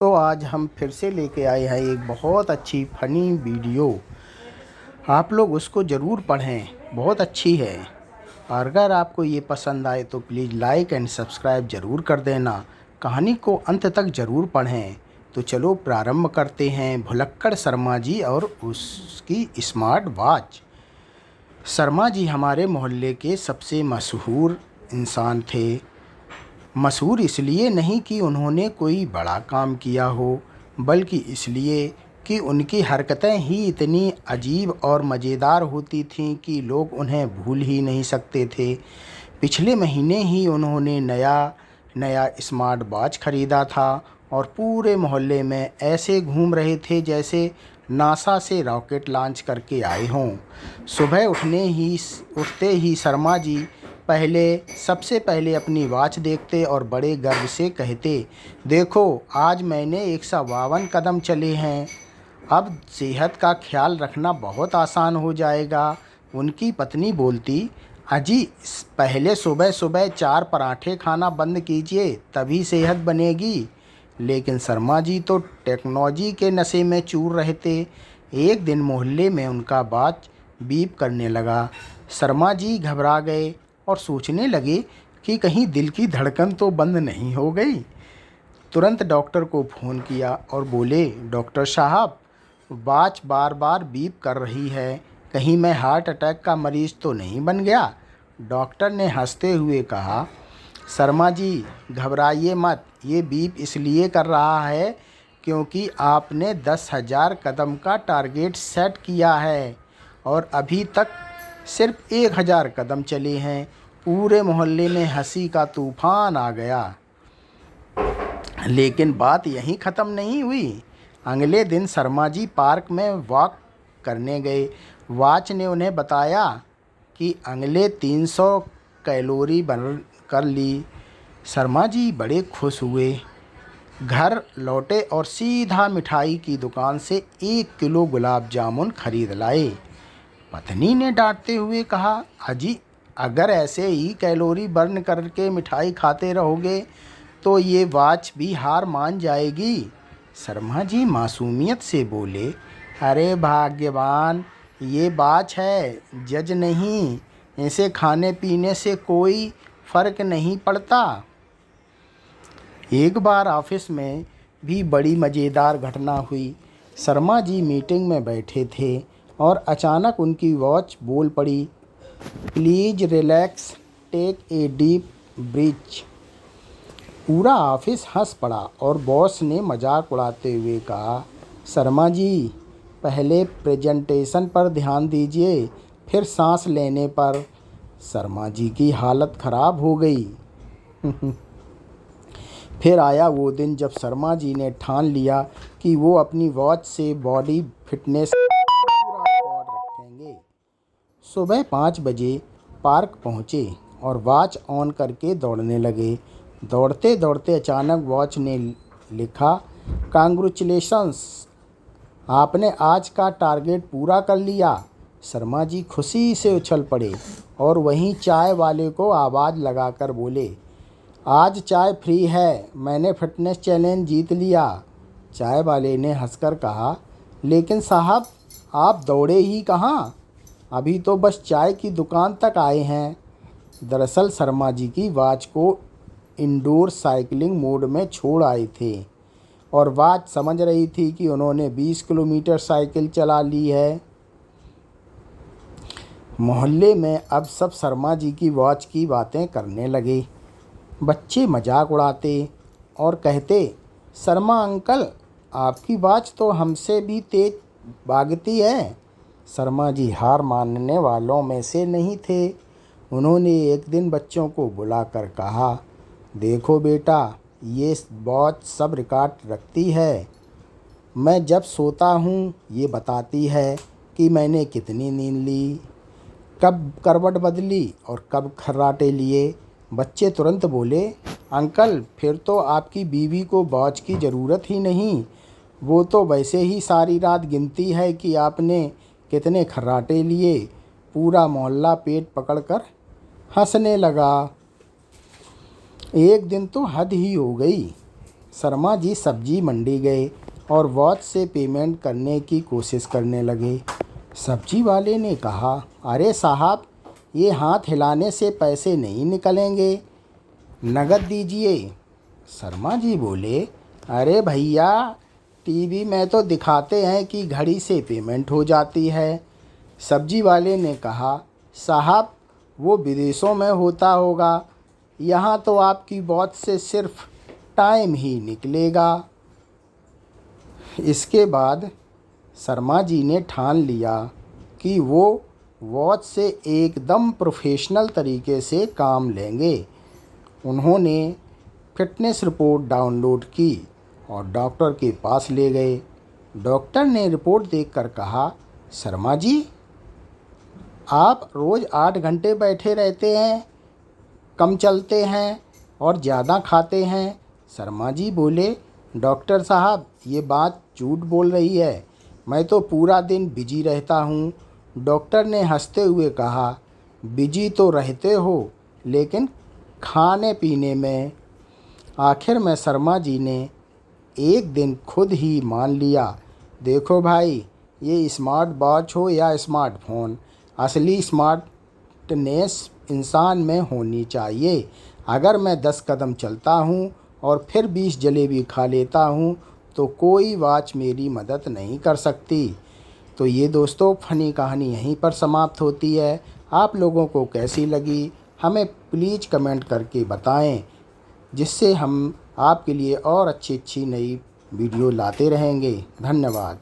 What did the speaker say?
तो आज हम फिर से लेके आए हैं एक बहुत अच्छी फ़नी वीडियो। आप लोग उसको ज़रूर पढ़ें, बहुत अच्छी है। और अगर आपको ये पसंद आए तो प्लीज़ लाइक एंड सब्सक्राइब ज़रूर कर देना। कहानी को अंत तक ज़रूर पढ़ें। तो चलो प्रारंभ करते हैं। भुलक्कड़ शर्मा जी और उसकी स्मार्ट वॉच। शर्मा जी हमारे मोहल्ले के सबसे मशहूर इंसान थे। मशहूर इसलिए नहीं कि उन्होंने कोई बड़ा काम किया हो, बल्कि इसलिए कि उनकी हरकतें ही इतनी अजीब और मज़ेदार होती थीं कि लोग उन्हें भूल ही नहीं सकते थे। पिछले महीने ही उन्होंने नया नया स्मार्ट वॉच ख़रीदा था और पूरे मोहल्ले में ऐसे घूम रहे थे जैसे नासा से रॉकेट लॉन्च करके आए हों। सुबह उठते ही शर्मा जी सबसे पहले अपनी वॉच देखते और बड़े गर्व से कहते, देखो आज मैंने 152 कदम चले हैं। अब सेहत का ख्याल रखना बहुत आसान हो जाएगा। उनकी पत्नी बोलती, अजी पहले सुबह सुबह 4 पराठे खाना बंद कीजिए, तभी सेहत बनेगी। लेकिन शर्मा जी तो टेक्नोलॉजी के नशे में चूर रहे थे। एक दिन मोहल्ले में उनका वॉच बीप करने लगा। शर्मा जी घबरा गए और सोचने लगे कि कहीं दिल की धड़कन तो बंद नहीं हो गई। तुरंत डॉक्टर को फ़ोन किया और बोले, डॉक्टर साहब वॉच बार बार बीप कर रही है, कहीं मैं हार्ट अटैक का मरीज़ तो नहीं बन गया। डॉक्टर ने हंसते हुए कहा, शर्मा जी घबराइए मत, ये बीप इसलिए कर रहा है क्योंकि आपने 10,000 कदम का टारगेट सेट किया है और अभी तक सिर्फ 1,000 कदम चले हैं। पूरे मोहल्ले में हंसी का तूफान आ गया। लेकिन बात यहीं ख़त्म नहीं हुई। अगले दिन शर्मा जी पार्क में वॉक करने गए। वॉच ने उन्हें बताया कि अगले 300 कैलोरी बर्न कर ली। शर्मा जी बड़े खुश हुए। घर लौटे और सीधा मिठाई की दुकान से 1 किलो गुलाब जामुन खरीद लाए। पत्नी ने डांटते हुए कहा, अजी अगर ऐसे ही कैलोरी बर्न करके मिठाई खाते रहोगे तो ये वॉच भी हार मान जाएगी। शर्मा जी मासूमियत से बोले, अरे भाग्यवान, ये वॉच है, जज नहीं। इसे खाने पीने से कोई फ़र्क नहीं पड़ता। एक बार ऑफिस में भी बड़ी मज़ेदार घटना हुई। शर्मा जी मीटिंग में बैठे थे और अचानक उनकी वॉच बोल पड़ी, please relax, take a deep breath. पूरा ऑफिस हंस पड़ा और बॉस ने मजाक उड़ाते हुए कहा, शर्मा जी पहले प्रेजेंटेशन पर ध्यान दीजिए, फिर सांस लेने पर। शर्मा जी की हालत ख़राब हो गई। फिर आया वो दिन जब शर्मा जी ने ठान लिया कि वो अपनी वॉच से बॉडी फिटनेस पूरा रिकॉर्ड रखेंगे। सुबह 5 बजे पार्क पहुँचे और वॉच ऑन करके दौड़ने लगे। दौड़ते दौड़ते अचानक वॉच ने लिखा, कांग्रेचुलेशंस, आपने आज का टारगेट पूरा कर लिया। शर्मा जी खुशी से उछल पड़े और वहीं चाय वाले को आवाज़ लगाकर बोले, आज चाय फ्री है, मैंने फिटनेस चैलेंज जीत लिया। चाय वाले ने हंसकर कहा, लेकिन साहब आप दौड़े ही कहाँ, अभी तो बस चाय की दुकान तक आए हैं। दरअसल शर्मा जी की वॉच को इंडोर साइकिलिंग मोड में छोड़ आए थे और वॉच समझ रही थी कि उन्होंने 20 किलोमीटर साइकिल चला ली है। मोहल्ले में अब सब शर्मा जी की वॉच की बातें करने लगे। बच्चे मजाक उड़ाते और कहते, शर्मा अंकल आपकी वॉच तो हमसे भी तेज भागती है। शर्मा जी हार मानने वालों में से नहीं थे। उन्होंने एक दिन बच्चों को बुलाकर कहा, देखो बेटा, ये वॉच सब रिकॉर्ड रखती है। मैं जब सोता हूँ ये बताती है कि मैंने कितनी नींद ली, कब करवट बदली और कब खर्राटे लिए। बच्चे तुरंत बोले, अंकल फिर तो आपकी बीवी को वॉच की ज़रूरत ही नहीं, वो तो वैसे ही सारी रात गिनती है कि आपने कितने खर्राटे लिए। पूरा मोहल्ला पेट पकड़कर हंसने लगा। एक दिन तो हद ही हो गई। शर्मा जी सब्जी मंडी गए और वॉच से पेमेंट करने की कोशिश करने लगे। सब्जी वाले ने कहा, अरे साहब, ये हाथ हिलाने से पैसे नहीं निकलेंगे, नकद दीजिए। शर्मा जी बोले, अरे भैया, टीवी में तो दिखाते हैं कि घड़ी से पेमेंट हो जाती है। सब्जी वाले ने कहा, साहब, वो विदेशों में होता होगा, यहाँ तो आपकी वॉच से सिर्फ टाइम ही निकलेगा। इसके बाद शर्मा जी ने ठान लिया कि वो वॉच से एकदम प्रोफेशनल तरीके से काम लेंगे। उन्होंने फिटनेस रिपोर्ट डाउनलोड की और डॉक्टर के पास ले गए। डॉक्टर ने रिपोर्ट देखकर कहा, शर्मा जी, आप रोज़ 8 घंटे बैठे रहते हैं, कम चलते हैं और ज़्यादा खाते हैं। शर्मा जी बोले, डॉक्टर साहब, ये बात झूठ बोल रही है, मैं तो पूरा दिन बिजी रहता हूँ। डॉक्टर ने हंसते हुए कहा, बिजी तो रहते हो, लेकिन खाने पीने में। आखिर में शर्मा जी ने एक दिन खुद ही मान लिया, देखो भाई, ये स्मार्ट वॉच हो या स्मार्टफोन, असली स्मार्टनेस इंसान में होनी चाहिए। अगर मैं 10 कदम चलता हूँ और फिर 20 जलेबी खा लेता हूँ तो कोई वॉच मेरी मदद नहीं कर सकती। तो ये दोस्तों, फ़नी कहानी यहीं पर समाप्त होती है। आप लोगों को कैसी लगी हमें प्लीज़ कमेंट करके बताएं, जिससे हम आपके लिए और अच्छी अच्छी नई वीडियो लाते रहेंगे। धन्यवाद।